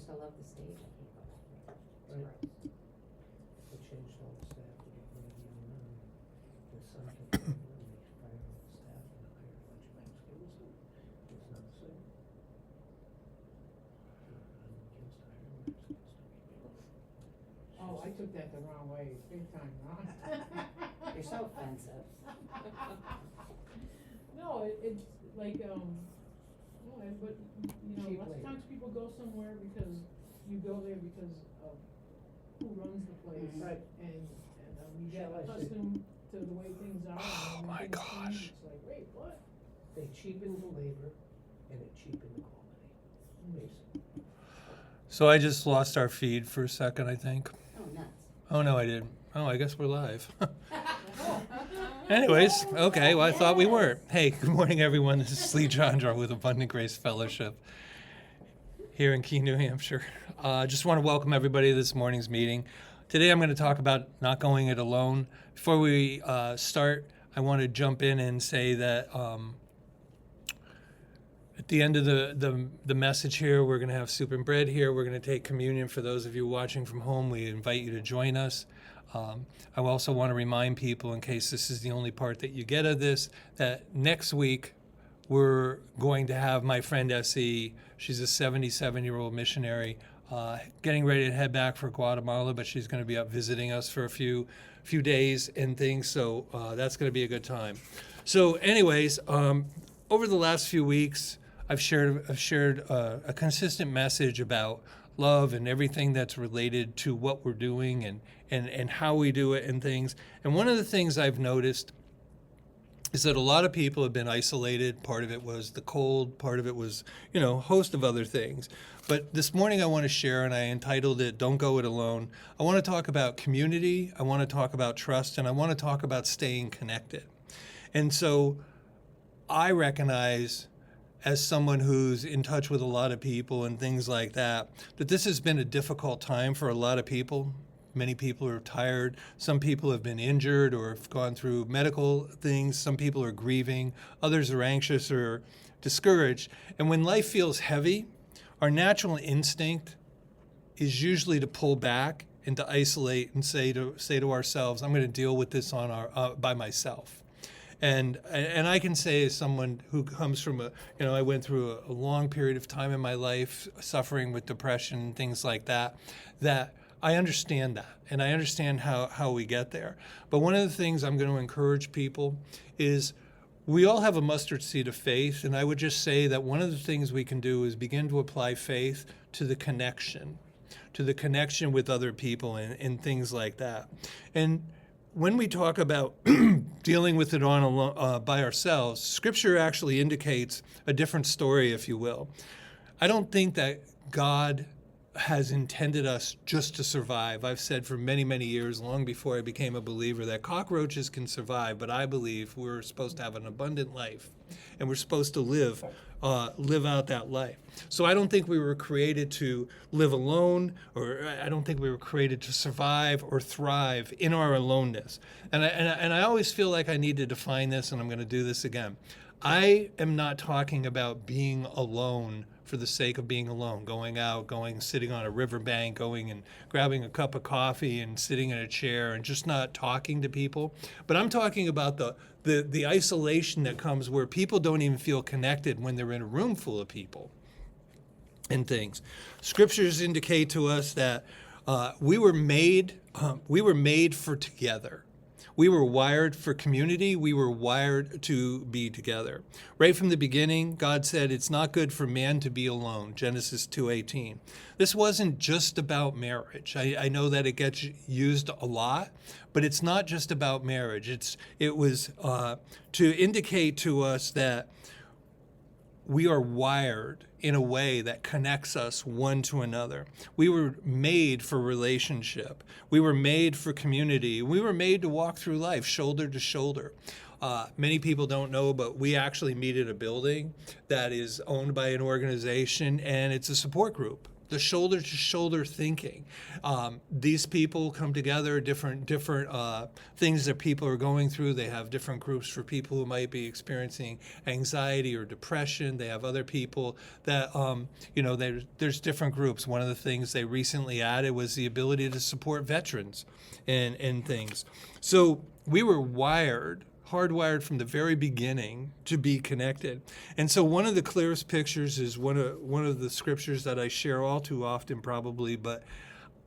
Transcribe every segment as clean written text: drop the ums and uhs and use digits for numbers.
used to love the stage, I can't go back there. It's Right. gross. They changed all the staff to get rid of the owner, and his son took over, and they fired all the staff and hired a bunch of ex-kids, and it's not the same. I'm against hiring ex-kids to be. Oh, I took that the wrong way, big time, Ron. You're so offensive. No, it's like, no, but, you know, Cheap lots of labor. times people go somewhere because you go there because of who runs the place. Mhm. Right. And you get Shall I say- accustomed to the way things are. Oh, and when my things change, gosh. It's like, wait, what? They cheapened the labor, and it cheapened the quality, basically. So I just lost our feed for a second, I think. Oh, nuts. Oh, no, I didn't. Oh, I guess we're live. Anyways, okay, well, I thought we weren't. Hey, good morning, everyone. This is Lee Chandra with Abundant Grace Fellowship here in Keene, New Hampshire. Just want to welcome everybody to this morning's meeting. Today I'm going to talk about not going it alone. Before we start, I want to jump in and say that at the end of the message here, we're going to have soup and bread here. We're going to take communion. For those of you watching from home, we invite you to join us. I also want to remind people, in case this is the only part that you get of this, that next week we're going to have my friend S.E. She's a 77-year-old missionary getting ready to head back for Guatemala, but she's going to be up visiting us for a few days and things, so that's going to be a good time. So anyways, over the last few weeks, I've shared a consistent message about love and everything that's related to what we're doing and how we do it and things. And one of the things I've noticed is that a lot of people have been isolated. Part of it was the cold, part of it was, a host of other things. But this morning I want to share, and I entitled it, Don't Go It Alone. I want to talk about community, I want to talk about trust, and I want to talk about staying connected. And so I recognize, as someone who's in touch with a lot of people and things like that this has been a difficult time for a lot of people. Many people are tired. Some people have been injured or have gone through medical things. Some people are grieving. Others are anxious or discouraged. And when life feels heavy, our natural instinct is usually to pull back and to isolate and say to ourselves, I'm going to deal with this by myself. And I can say, as someone who comes from I went through a long period of time in my life suffering with depression and things like that I understand that, and I understand how we get there. But one of the things I'm going to encourage people is we all have a mustard seed of faith, and I would just say that one of the things we can do is begin to apply faith to the connection with other people and things like that. And when we talk about dealing with it by ourselves, Scripture actually indicates a different story, if you will. I don't think that God has intended us just to survive. I've said for many, many years, long before I became a believer, that cockroaches can survive, but I believe we're supposed to have an abundant life, and we're supposed to live out that life. So I don't think we were created to live alone, or I don't think we were created to survive or thrive in our aloneness. And I always feel like I need to define this, and I'm going to do this again. I am not talking about being alone for the sake of being alone, sitting on a riverbank, going and grabbing a cup of coffee and sitting in a chair and just not talking to people. But I'm talking about the isolation that comes where people don't even feel connected when they're in a room full of people and things. Scriptures indicate to us that we were made for together. We were wired for community. We were wired to be together. Right from the beginning, God said it's not good for man to be alone, Genesis 2:18. This wasn't just about marriage. I know that it gets used a lot, but it's not just about marriage. It was to indicate to us that we are wired in a way that connects us one to another. We were made for relationship. We were made for community. We were made to walk through life shoulder to shoulder. Many people don't know, but we actually meet at a building that is owned by an organization, and it's a support group the shoulder to shoulder thinking. These people come together, different things that people are going through. They have different groups for people who might be experiencing anxiety or depression. They have other people that, there's different groups. One of the things they recently added was the ability to support veterans and things. So we were hardwired from the very beginning to be connected. And so one of the clearest pictures is one of the scriptures that I share all too often probably, but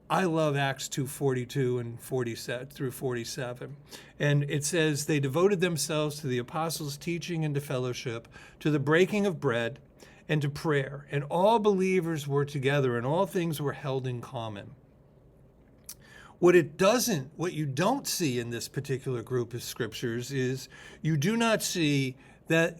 I love Acts 2:42 and 47 through 47. And it says, they devoted themselves to the apostles' teaching and to fellowship, to the breaking of bread and to prayer. And all believers were together and all things were held in common. What you don't see in this particular group of scriptures is you do not see that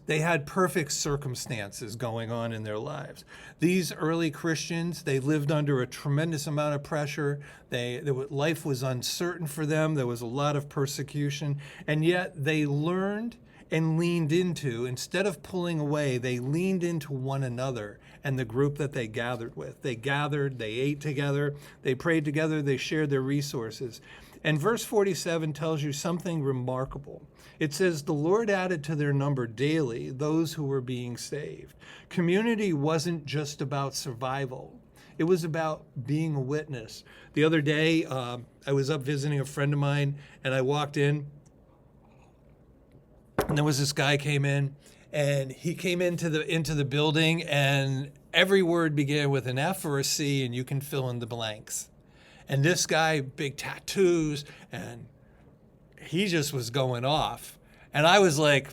they had perfect circumstances going on in their lives. These early Christians, they lived under a tremendous amount of pressure. Life was uncertain for them. There was a lot of persecution, and yet they learned and leaned into, instead of pulling away, they leaned into one another and the group that they gathered with. They gathered, they ate together, they prayed together, they shared their resources. And verse 47 tells you something remarkable. It says, the Lord added to their number daily those who were being saved. Community wasn't just about survival. It was about being a witness. The other day, I was up visiting a friend of mine, and I walked in, and there was this guy came in, and he came into the building, and every word began with an F or a C, and you can fill in the blanks. And this guy, big tattoos, and he just was going off. And I was like,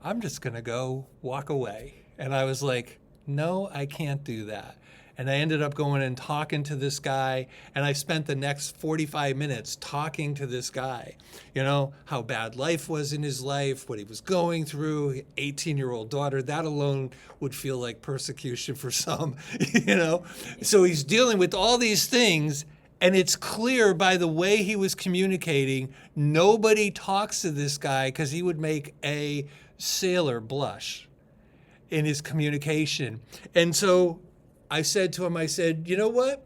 I'm just going to go walk away. And I was like, no, I can't do that. And I ended up going and talking to this guy, and I spent the next 45 minutes talking to this guy, how bad life was in his life, what he was going through, 18-year-old daughter. That alone would feel like persecution for some, So he's dealing with all these things, and it's clear by the way he was communicating, nobody talks to this guy because he would make a sailor blush in his communication. And so I said to him, you know what?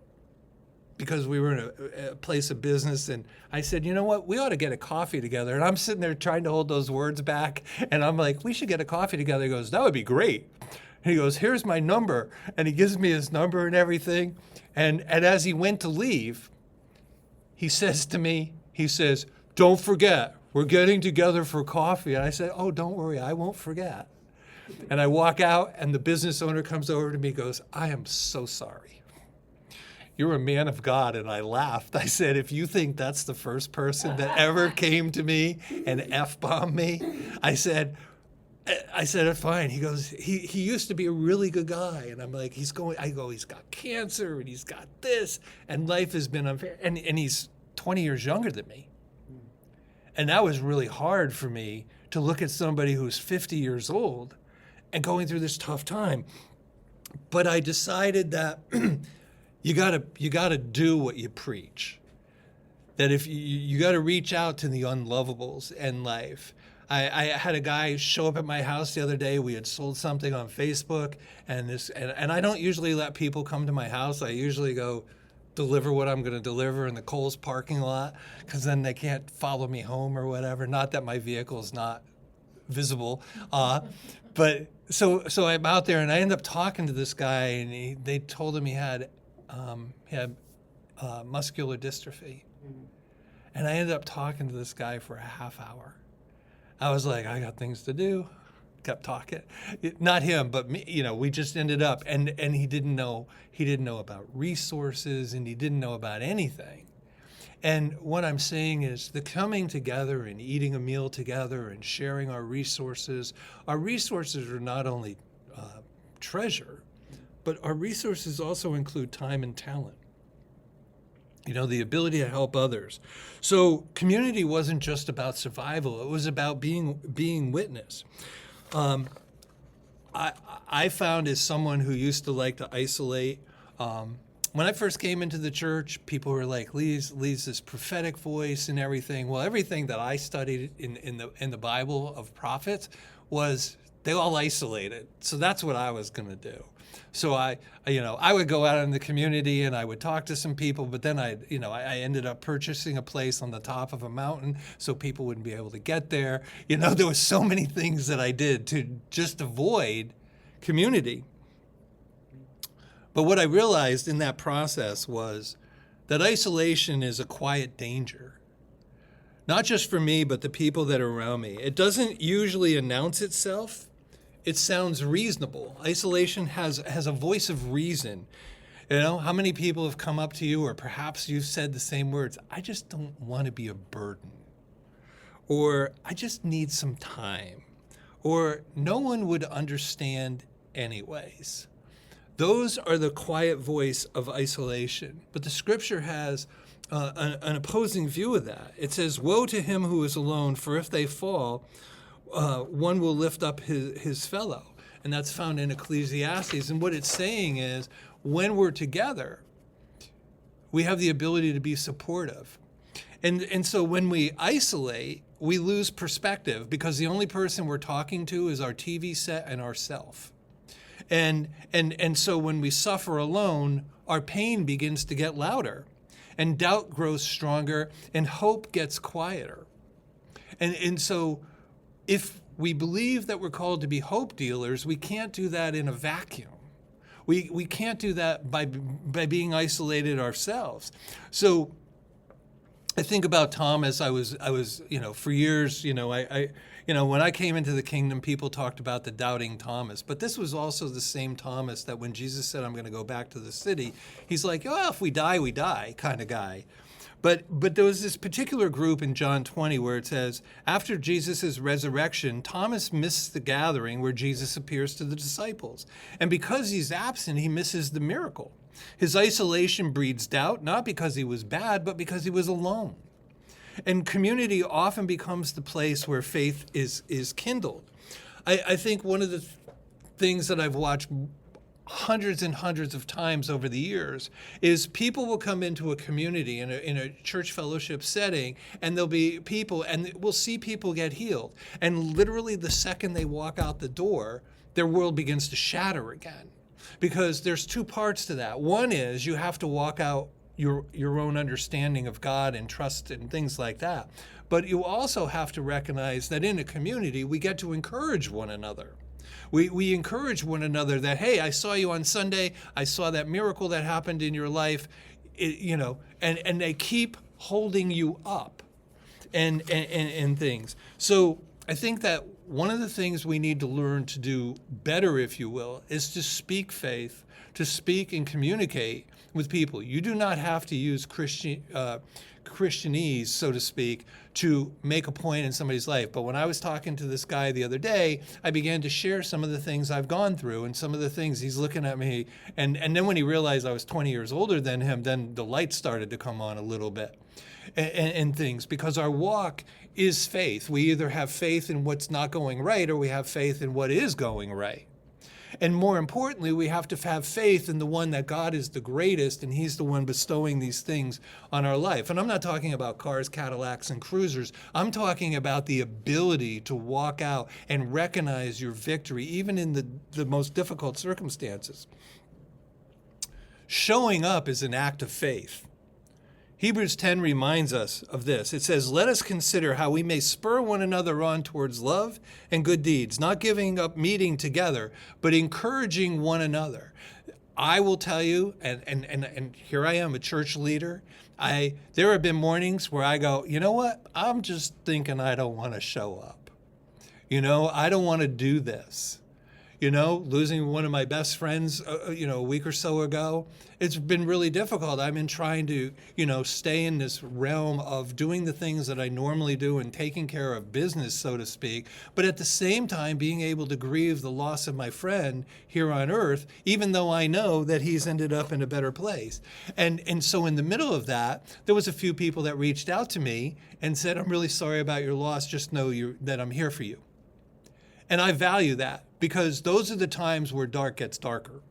Because we were in a place of business, and I said, you know what? We ought to get a coffee together. And I'm sitting there trying to hold those words back, and I'm like, we should get a coffee together. He goes, that would be great. And he goes, here's my number. And he gives me his number and everything. And as he went to leave, he says to me, don't forget, we're getting together for coffee. And I said, oh, don't worry, I won't forget. And I walk out, and the business owner comes over to me and goes, I am so sorry. You're a man of God. And I laughed. I said, if you think that's the first person that ever came to me and F-bombed me, I said, fine. He goes, he used to be a really good guy. And I'm like, he's got cancer, and he's got this, and life has been unfair. And he's 20 years younger than me. And that was really hard for me to look at somebody who's 50 years old and going through this tough time. But I decided that you gotta do what you preach. That if you gotta reach out to the unlovables in life. I had a guy show up at my house the other day. We had sold something on Facebook, and I don't usually let people come to my house. I usually go deliver what I'm going to deliver in the Kohl's parking lot, because then they can't follow me home or whatever. Not that my vehicle is not visible, but so I'm out there, and I end up talking to this guy, and they told him he had muscular dystrophy, and I ended up talking to this guy for a half hour. I was like, I got things to do. Kept talking, not him, but me. We just ended up, and he didn't know about resources, and he didn't know about anything. And what I'm saying is the coming together and eating a meal together and sharing our resources are not only treasure, but our resources also include time and talent. The ability to help others. So community wasn't just about survival. It was about being witness. I found, as someone who used to like to isolate, when I first came into the church, people were like, Lee's this prophetic voice and everything. Well, everything that I studied in the Bible of prophets was they all isolated. So that's what I was going to do. So I would go out in the community and I would talk to some people, but then I ended up purchasing a place on the top of a mountain so people wouldn't be able to get there. There was so many things that I did to just avoid community. But what I realized in that process was that isolation is a quiet danger. Not just for me, but the people that are around me. It doesn't usually announce itself. It sounds reasonable. Isolation has a voice of reason. How many people have come up to you, or perhaps you've said the same words, I just don't want to be a burden. Or I just need some time. Or no one would understand anyways. Those are the quiet voice of isolation. But the scripture has an opposing view of that. It says, woe to him who is alone, for if they fall, one will lift up his fellow. And that's found in Ecclesiastes. And what it's saying is, when we're together, we have the ability to be supportive. And so when we isolate, we lose perspective because the only person we're talking to is our TV set and ourself. And so when we suffer alone, our pain begins to get louder, and doubt grows stronger, and hope gets quieter. And so if we believe that we're called to be hope dealers, we can't do that in a vacuum. We can't do that by being isolated ourselves. So I think about Thomas. I was for years, when I came into the kingdom, people talked about the doubting Thomas. But this was also the same Thomas that when Jesus said, I'm going to go back to the city, he's like, oh, if we die kind of guy. But there was this particular group in John 20 where it says, after Jesus' resurrection, Thomas missed the gathering where Jesus appears to the disciples. And because he's absent, he misses the miracle. His isolation breeds doubt, not because he was bad, but because he was alone. And community often becomes the place where faith is kindled. I think one of the things that I've watched hundreds and hundreds of times over the years is people will come into a community in a church fellowship setting, and there'll be people, and we'll see people get healed. And literally the second they walk out the door, their world begins to shatter again. Because there's two parts to that. One is you have to walk out your own understanding of God and trust and things like that. But you also have to recognize that in a community, we get to encourage one another. We encourage one another that, hey, I saw you on Sunday. I saw that miracle that happened in your life, and they keep holding you up and things. So I think that one of the things we need to learn to do better, if you will, is to speak faith, to speak and communicate with people. You do not have to use Christianese, so to speak, to make a point in somebody's life. But when I was talking to this guy the other day, I began to share some of the things I've gone through and some of the things he's looking at me. And then when he realized I was 20 years older than him, then the light started to come on a little bit and things, because our walk is faith. We either have faith in what's not going right or we have faith in what is going right. And more importantly, we have to have faith in the one that God is the greatest, and he's the one bestowing these things on our life. And I'm not talking about cars, Cadillacs, and cruisers. I'm talking about the ability to walk out and recognize your victory, even in the most difficult circumstances. Showing up is an act of faith. Hebrews 10 reminds us of this. It says, let us consider how we may spur one another on towards love and good deeds, not giving up meeting together, but encouraging one another. I will tell you, and here I am, a church leader. There have been mornings where I go, you know what? I'm just thinking I don't want to show up. I don't want to do this. Losing one of my best friends, a week or so ago, it's been really difficult. I've been trying to, stay in this realm of doing the things that I normally do and taking care of business, so to speak, but at the same time being able to grieve the loss of my friend here on earth, even though I know that he's ended up in a better place. And so in the middle of that, there was a few people that reached out to me and said, I'm really sorry about your loss. Just know that I'm here for you. And I value that, because those are the times where dark gets darker.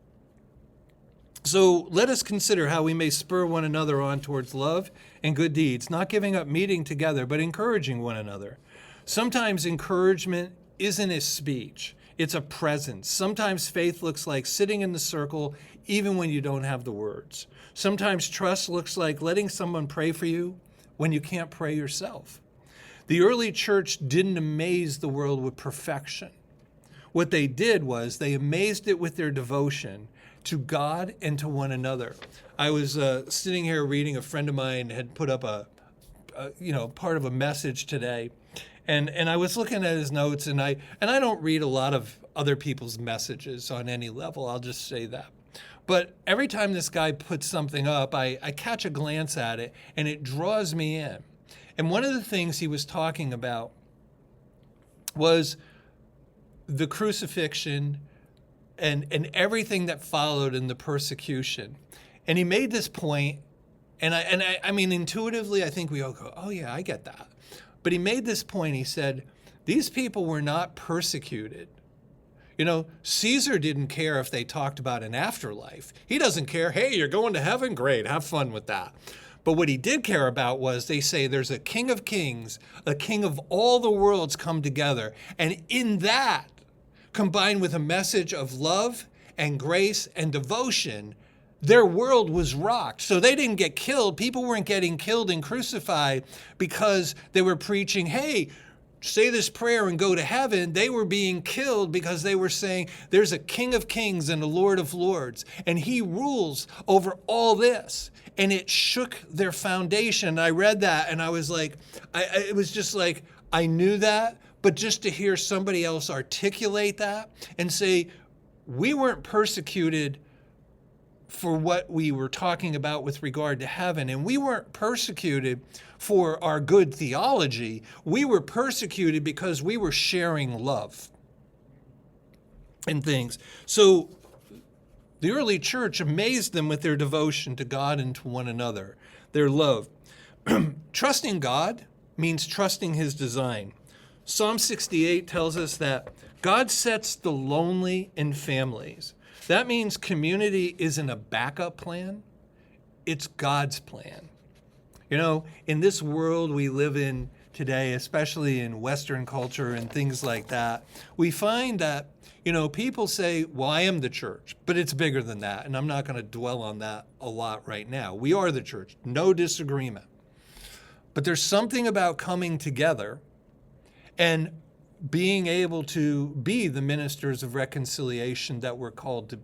So let us consider how we may spur one another on towards love and good deeds, not giving up meeting together, but encouraging one another. Sometimes encouragement isn't a speech. It's a presence. Sometimes faith looks like sitting in the circle even when you don't have the words. Sometimes trust looks like letting someone pray for you when you can't pray yourself. The early church didn't amaze the world with perfection. What they did was they amazed it with their devotion to God and to one another. I was sitting here reading, a friend of mine had put up a part of a message today, and I was looking at his notes, and I don't read a lot of other people's messages on any level, I'll just say that. But every time this guy puts something up, I catch a glance at it, and it draws me in. And one of the things he was talking about was the crucifixion and everything that followed in the persecution. And he made this point, and I mean, intuitively, I think we all go, oh yeah, I get that. But he made this point, he said, these people were not persecuted. You know, Caesar didn't care if they talked about an afterlife. He doesn't care, hey, you're going to heaven? Great, have fun with that. But what he did care about was, they say there's a King of Kings, a King of all the worlds come together. And in that, combined with a message of love and grace and devotion, their world was rocked. So they didn't get killed. People weren't getting killed and crucified because they were preaching, hey, say this prayer and go to heaven. They were being killed because they were saying there's a King of Kings and a Lord of Lords, and he rules over all this. And it shook their foundation. I read that and I was like, it was just like, I knew that, but just to hear somebody else articulate that and say, we weren't persecuted for what we were talking about with regard to heaven, and we weren't persecuted for our good theology. We were persecuted because we were sharing love and things. So the early church amazed them with their devotion to God and to one another, their love. Trusting God means trusting his design. Psalm 68 tells us that God sets the lonely in families. That means community isn't a backup plan, it's God's plan. You know, in this world we live in today, especially in Western culture and things like that, we find that, you know, people say, well, I am the church, but it's bigger than that. And I'm not going to dwell on that a lot right now. We are the church, no disagreement. But there's something about coming together and being able to be the ministers of reconciliation that we're called to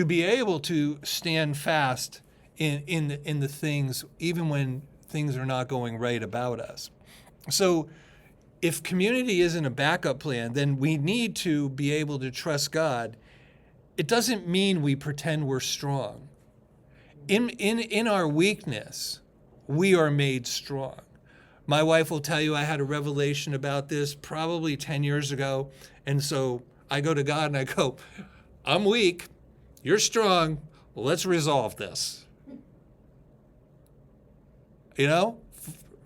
be able to stand fast in the things, even when things are not going right about us. So if community isn't a backup plan, then we need to be able to trust God. It doesn't mean we pretend we're strong. In our weakness, we are made strong. My wife will tell you I had a revelation about this probably 10 years ago. And so I go to God and I go, I'm weak, you're strong, let's resolve this. You know,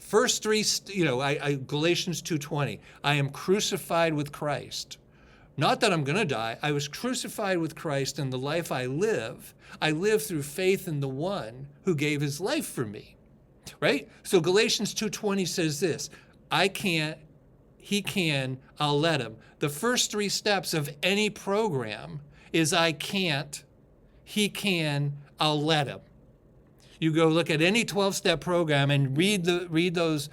first three, Galatians 2:20, I am crucified with Christ. Not that I'm going to die. I was crucified with Christ, and the life I live through faith in the one who gave his life for me. Right? So Galatians 2:20 says this, I can't, he can, I'll let him. The first three steps of any program is I can't, he can, I'll let him. You go look at any 12-step program and read those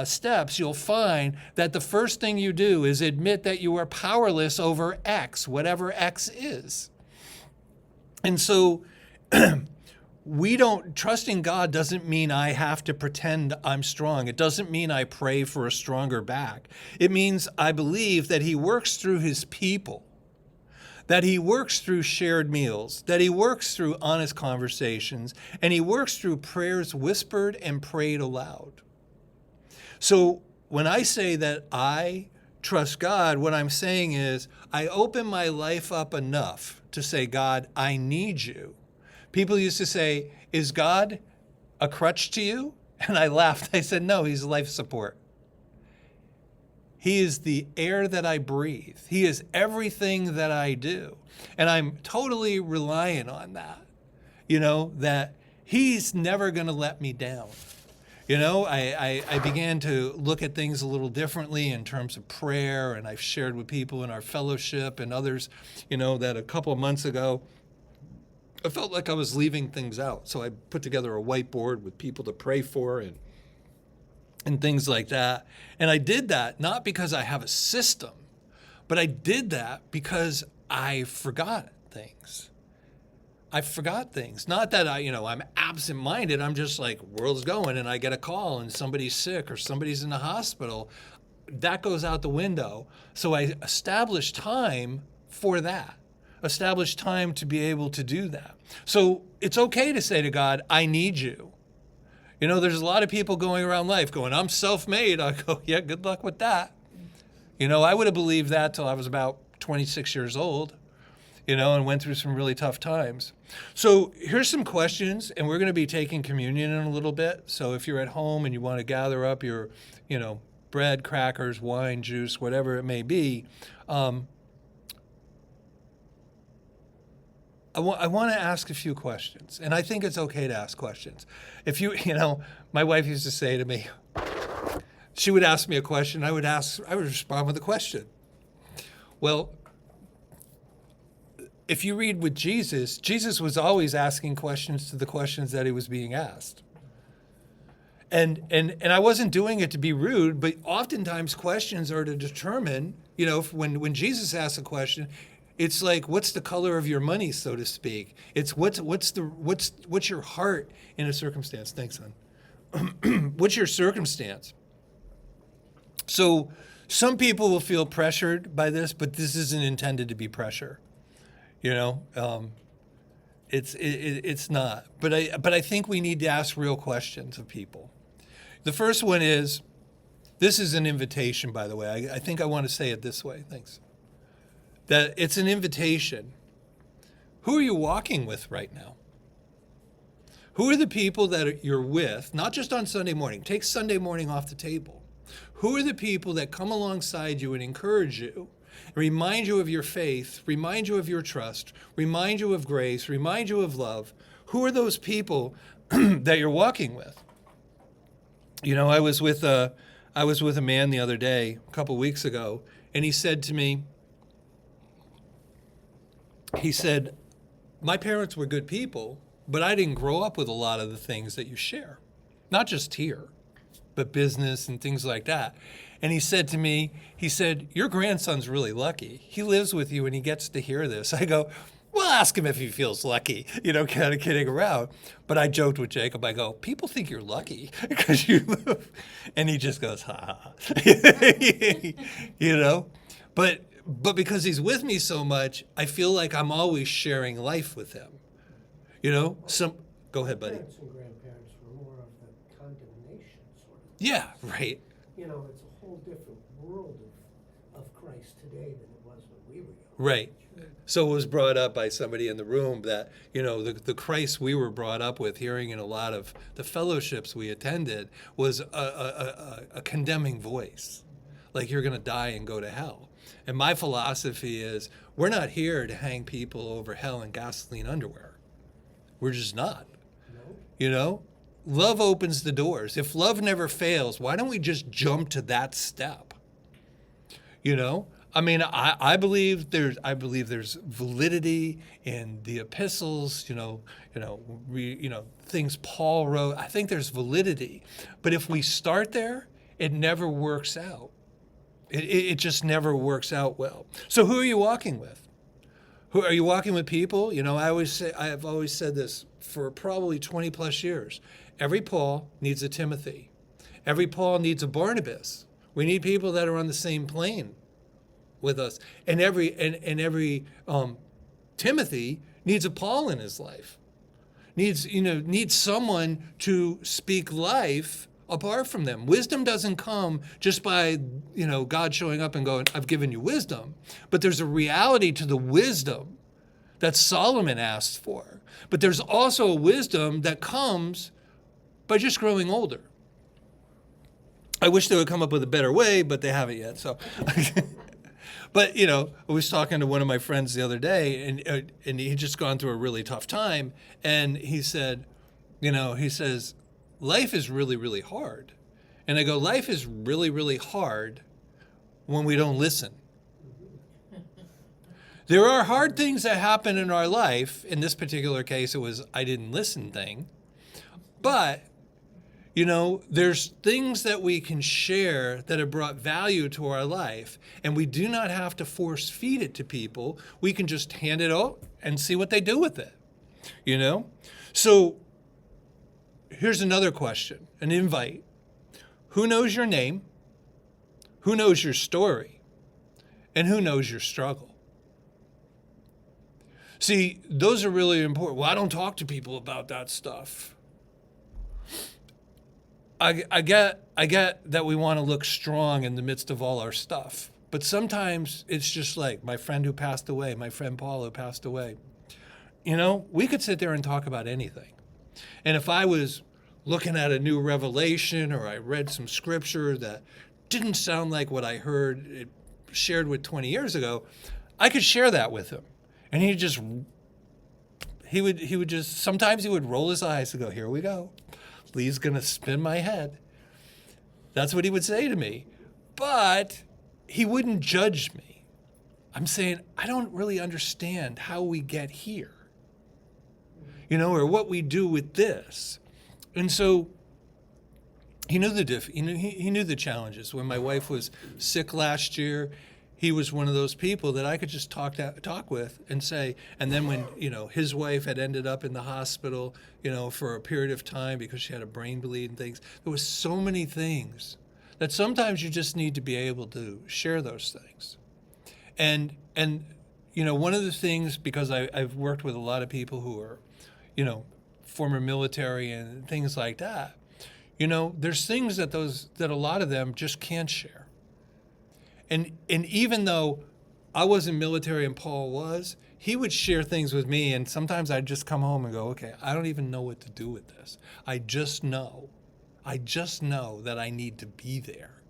steps, you'll find that the first thing you do is admit that you are powerless over X, whatever X is. And so trusting God doesn't mean I have to pretend I'm strong. It doesn't mean I pray for a stronger back. It means I believe that he works through his people, that he works through shared meals, that he works through honest conversations, and he works through prayers whispered and prayed aloud. So when I say that I trust God, what I'm saying is I open my life up enough to say, God, I need you. People used to say, is God a crutch to you? And I laughed. I said, no, he's life support. He is the air that I breathe. He is everything that I do. And I'm totally reliant on that, that he's never going to let me down. You know, I began to look at things a little differently in terms of prayer, and I've shared with people in our fellowship and others, you know, that a couple of months ago, I felt like I was leaving things out. So I put together a whiteboard with people to pray for and things like that. And I did that not because I have a system, but I did that because I forgot things. I forgot things. Not that I'm absent-minded. I'm just like, world's going and I get a call and somebody's sick or somebody's in the hospital. That goes out the window. So I established time for that. Established time to be able to do that. So it's okay to say to God, I need you. You know, there's a lot of people going around life going, I'm self-made. I go, yeah, good luck with that. You know, I would have believed that till I was about 26 years old, you know, and went through some really tough times. So here's some questions, and we're going to be taking communion in a little bit. So if you're at home and you want to gather up your, you know, bread, crackers, wine, juice, whatever it may be, I want to ask a few questions, and I think it's okay to ask questions. If you know, my wife used to say to me, she would ask me a question, I would respond with a question. Well, if you read with Jesus, Jesus was always asking questions to the questions that he was being asked. And I wasn't doing it to be rude, but oftentimes questions are to determine, you know, when Jesus asks a question, it's like, what's the color of your money, so to speak? It's what's your heart in a circumstance? Thanks, son. What's your circumstance? So some people will feel pressured by this, but this isn't intended to be pressure. You know, it's not. But I think we need to ask real questions of people. The first one is, this is an invitation, by the way. I think I want to say it this way. Thanks. That it's an invitation. Who are you walking with right now? Who are the people that you're with, not just on Sunday morning? Take Sunday morning off the table. Who are the people that come alongside you and encourage you, remind you of your faith, remind you of your trust, remind you of grace, remind you of love? Who are those people that you're walking with? You know, I was with a man the other day, a couple weeks ago, and he said to me, my parents were good people, but I didn't grow up with a lot of the things that you share. Not just here, but business and things like that. And he said to me, your grandson's really lucky. He lives with you and he gets to hear this. I go, well, ask him if he feels lucky, you know, kind of kidding around. But I joked with Jacob, I go, people think you're lucky because you live. And he just goes, ha, ha, ha. You know, but because he's with me so much, I feel like I'm always sharing life with him. You know, go ahead, buddy. Parents and grandparents were more of the condemnation sort of. Yeah, right. You know, it's a whole different world of Christ today than it was when we were young. Right. So it was brought up by somebody in the room that, you know, the Christ we were brought up with, hearing in a lot of the fellowships we attended, was a condemning voice. Like, you're going to die and go to hell. And my philosophy is, we're not here to hang people over hell in gasoline underwear. We're just not. No? You know? Love opens the doors. If love never fails, why don't we just jump to that step? You know? I mean, I believe there's validity in the epistles, things Paul wrote. I think there's validity. But if we start there, it never works out. It just never works out well. So who are you walking with? Who are you walking with? People? You know, I've always said this for probably 20 plus years. Every Paul needs a Timothy. Every Paul needs a Barnabas. We need people that are on the same plane with us. And every Timothy needs a Paul in his life. Needs someone to speak life apart from them. Wisdom doesn't come just by, God showing up and going, I've given you wisdom. But there's a reality to the wisdom that Solomon asked for. But there's also a wisdom that comes by just growing older. I wish they would come up with a better way, but they haven't yet. So, but I was talking to one of my friends the other day, and he'd just gone through a really tough time, and he said, he says, life is really, really hard. And I go, life is really, really hard when we don't listen. There are hard things that happen in our life. In this particular case, it was I didn't listen thing. But, you know, there's things that we can share that have brought value to our life, and we do not have to force feed it to people. We can just hand it out and see what they do with it, you know? So here's another question, an invite. Who knows your name? Who knows your story? And who knows your struggle? See, those are really important. Well, I don't talk to people about that stuff. I get that we want to look strong in the midst of all our stuff. But sometimes it's just like my friend who passed away, my friend Paul who passed away. You know, we could sit there and talk about anything. And if I was looking at a new revelation or I read some scripture that didn't sound like what I heard it shared with 20 years ago, I could share that with him. And he would just, sometimes he would roll his eyes and go, here we go. Lee's going to spin my head. That's what he would say to me. But he wouldn't judge me. I'm saying, I don't really understand how we get here, you know, or what we do with this. And so he knew he knew the challenges. When my wife was sick last year, he was one of those people that I could just talk with and say, and then when, you know, his wife had ended up in the hospital, you know, for a period of time because she had a brain bleed and things, there was so many things that sometimes you just need to be able to share those things. And you know, one of the things, because I've worked with a lot of people who are, you know, former military and things like that, you know, there's things that a lot of them just can't share. And even though I wasn't military and Paul was, he would share things with me, and sometimes I'd just come home and go, okay, I don't even know what to do with this. I just know that I need to be there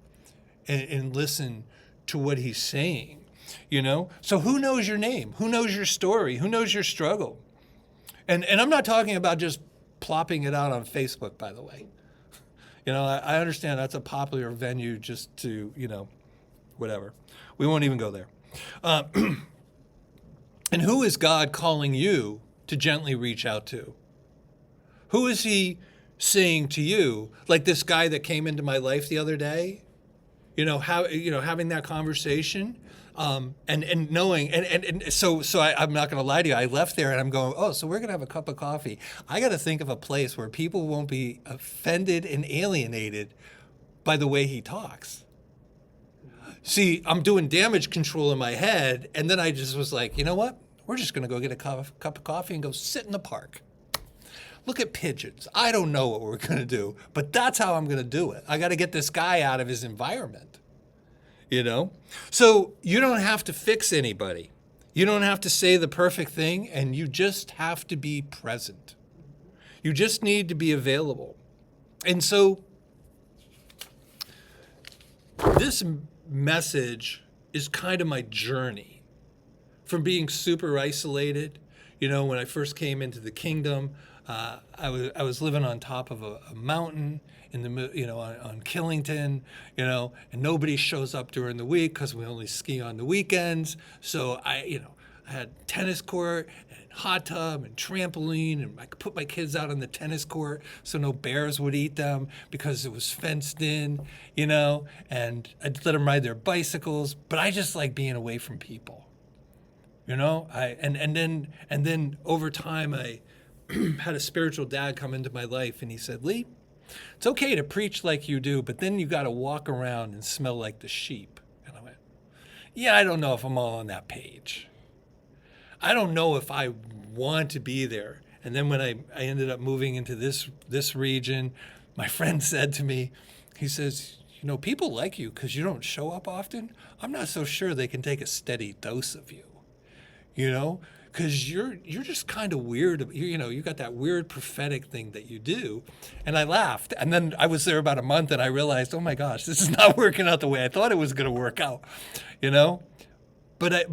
and listen to what he's saying, you know? So who knows your name? Who knows your story? Who knows your struggle? And I'm not talking about just plopping it out on Facebook, by the way. You know, I understand that's a popular venue just to, you know, whatever. We won't even go there. And who is God calling you to gently reach out to? Who is he saying to you, like this guy that came into my life the other day, you know, having that conversation, and knowing, and so I'm not going to lie to you. I left there and I'm going, oh, so we're going to have a cup of coffee. I got to think of a place where people won't be offended and alienated by the way he talks. See, I'm doing damage control in my head, and then I just was like, you know what? We're just going to go get a cup of coffee and go sit in the park. Look at pigeons. I don't know what we're going to do, but that's how I'm going to do it. I got to get this guy out of his environment, you know? So you don't have to fix anybody. You don't have to say the perfect thing, and you just have to be present. You just need to be available. And so this message is kind of my journey from being super isolated. You know, when I first came into the kingdom, I was living on top of a mountain in the, you know, on Killington, you know, and nobody shows up during the week because we only ski on the weekends. So I had tennis court and hot tub and trampoline, and I could put my kids out on the tennis court so no bears would eat them because it was fenced in, you know, and I'd let them ride their bicycles. But I just like being away from people, you know. And then over time I had a spiritual dad come into my life, and he said, Lee, it's okay to preach like you do, but then you got to walk around and smell like the sheep. And I went, yeah, I don't know if I'm all on that page. I don't know if I want to be there. And then when I ended up moving into this region, my friend said to me, he says, you know, people like you because you don't show up often. I'm not so sure they can take a steady dose of you, you know, because you're just kind of weird. You know, you got that weird prophetic thing that you do. And I laughed. And then I was there about a month, and I realized, oh my gosh, this is not working out the way I thought it was going to work out, you know. But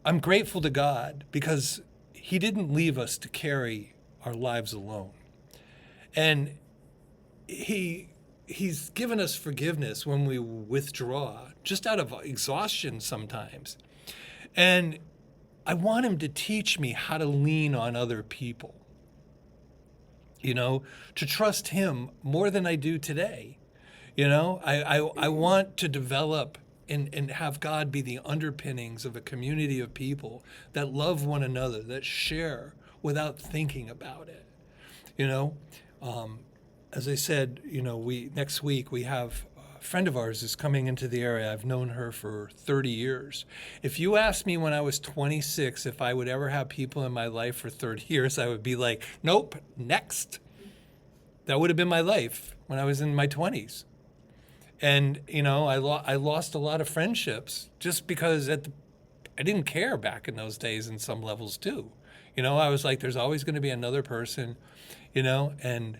I'm grateful to God because he didn't leave us to carry our lives alone. And he's given us forgiveness when we withdraw, just out of exhaustion sometimes. And I want him to teach me how to lean on other people, to trust him more than I do today. I want to develop and have God be the underpinnings of a community of people that love one another, that share without thinking about it. As I said, next week we have a friend of ours is coming into the area. I've known her for 30 years. If you asked me when I was 26 if I would ever have people in my life for 30 years, I would be like, nope, next. That would have been my life when I was in my 20s. And, I lost a lot of friendships just because I didn't care back in those days in some levels too. I was like, there's always going to be another person, and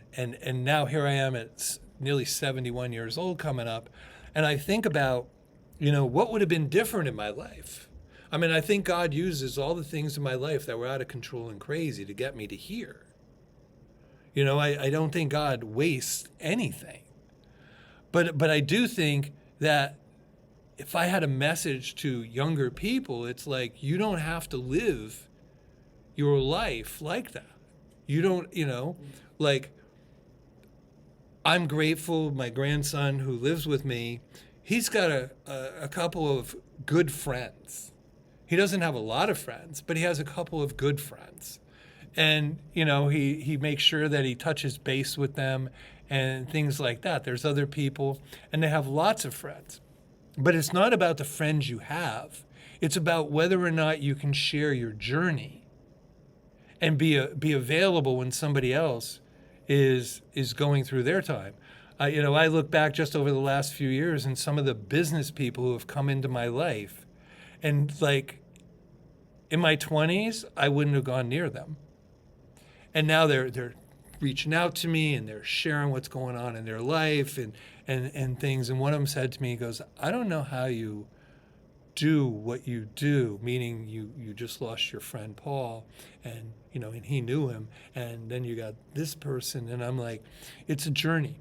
now here I am at nearly 71 years old coming up. And I think about, what would have been different in my life? I mean, I think God uses all the things in my life that were out of control and crazy to get me to here. I don't think God wastes anything. But I do think that if I had a message to younger people, it's like, you don't have to live your life like that. You don't, I'm grateful. My grandson who lives with me, he's got a couple of good friends. He doesn't have a lot of friends, but he has a couple of good friends. And, he makes sure that he touches base with them and things like that. There's other people, and they have lots of friends. But it's not about the friends you have. It's about whether or not you can share your journey and be available when somebody else is going through their time. I look back just over the last few years and some of the business people who have come into my life, and like in my 20s, I wouldn't have gone near them. And now they're reaching out to me and they're sharing what's going on in their life and things. And one of them said to me, he goes, I don't know how you do what you do, meaning you just lost your friend Paul, and and he knew him, and then you got this person. And I'm like, it's a journey.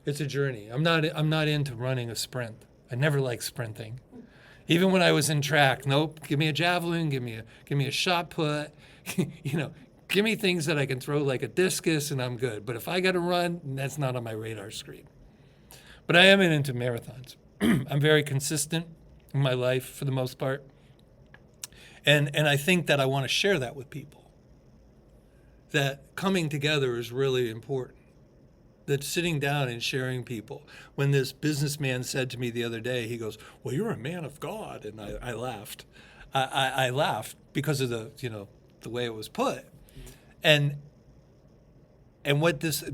It's a journey. I'm not into running a sprint. I never liked sprinting. Even when I was in track, nope, give me a javelin, give me a shot put, give me things that I can throw like a discus and I'm good. But if I got to run, that's not on my radar screen. But I am into marathons. I'm very consistent in my life for the most part. And I think that I want to share that with people. That coming together is really important. That sitting down and sharing people. When this businessman said to me the other day, he goes, well, you're a man of God. And I laughed. I laughed because of the way it was put. And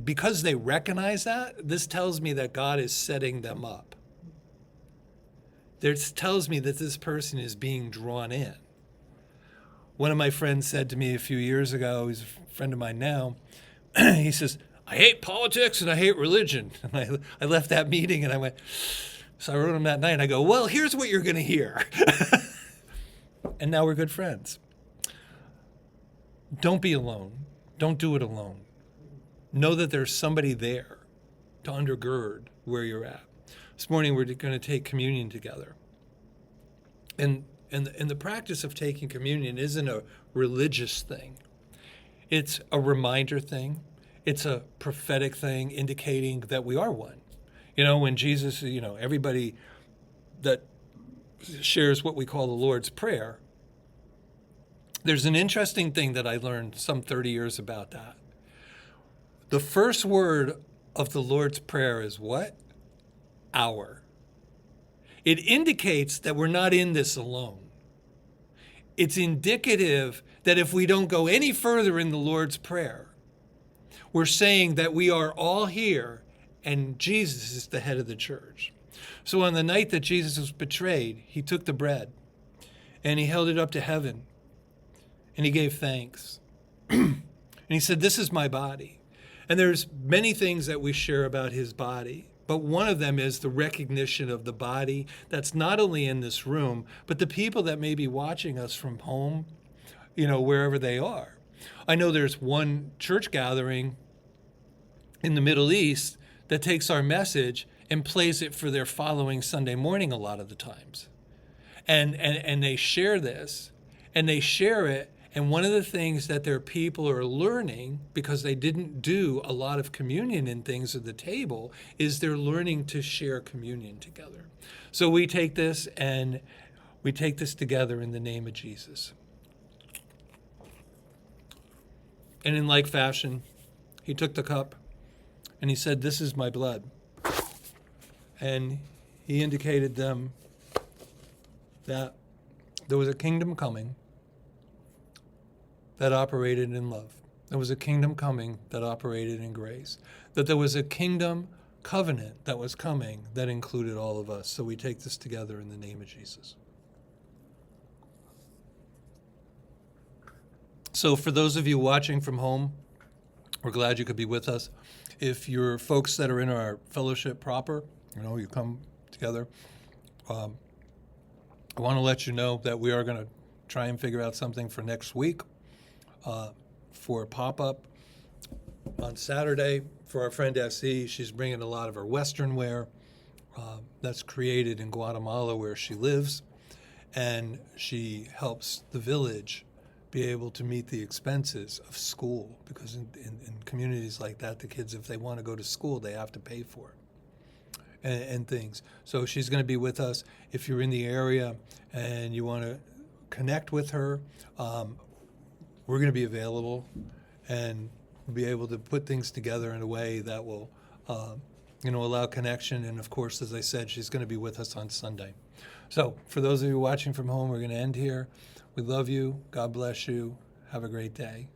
because they recognize that, this tells me that God is setting them up. This tells me that this person is being drawn in. One of my friends said to me a few years ago, he's a friend of mine now, he says, I hate politics and I hate religion. And I left that meeting and I went, so I wrote him that night and I go, well, here's what you're going to hear. And now we're good friends. Don't be alone. Don't do it alone. Know that there's somebody there to undergird where you're at. This morning we're going to take communion together. And the practice of taking communion isn't a religious thing. It's a reminder thing. It's a prophetic thing indicating that we are one. When Jesus, everybody that shares what we call the Lord's Prayer, there's an interesting thing that I learned some 30 years about that. The first word of the Lord's Prayer is what? Our. It indicates that we're not in this alone. It's indicative that if we don't go any further in the Lord's Prayer, we're saying that we are all here and Jesus is the head of the church. So on the night that Jesus was betrayed, he took the bread and he held it up to heaven and he gave thanks. And he said, this is my body. And there's many things that we share about his body, but one of them is the recognition of the body that's not only in this room, but the people that may be watching us from home, wherever they are. I know there's one church gathering in the Middle East that takes our message and plays it for their following Sunday morning a lot of the times. And they share this, and they share it. And one of the things that their people are learning, because they didn't do a lot of communion and things at the table, is they're learning to share communion together. So we take this and we take this together in the name of Jesus. And in like fashion, he took the cup and he said, "This is my blood." And he indicated them that there was a kingdom coming that operated in love. There was a kingdom coming that operated in grace. That there was a kingdom covenant that was coming that included all of us. So we take this together in the name of Jesus. So for those of you watching from home, we're glad you could be with us. If you're folks that are in our fellowship proper, you come together, I want to let you know that we are going to try and figure out something for next week for a pop-up on Saturday for our friend SE. She's bringing a lot of her Western wear that's created in Guatemala where she lives, and she helps the village be able to meet the expenses of school, because in communities like that, the kids, if they want to go to school, they have to pay for it and things. So she's going to be with us. If you're in the area and you want to connect with her, we're going to be available and be able to put things together in a way that will allow connection. And of course, as I said, she's going to be with us on Sunday. So for those of you watching from home, we're going to end here. We love you. God bless you. Have a great day.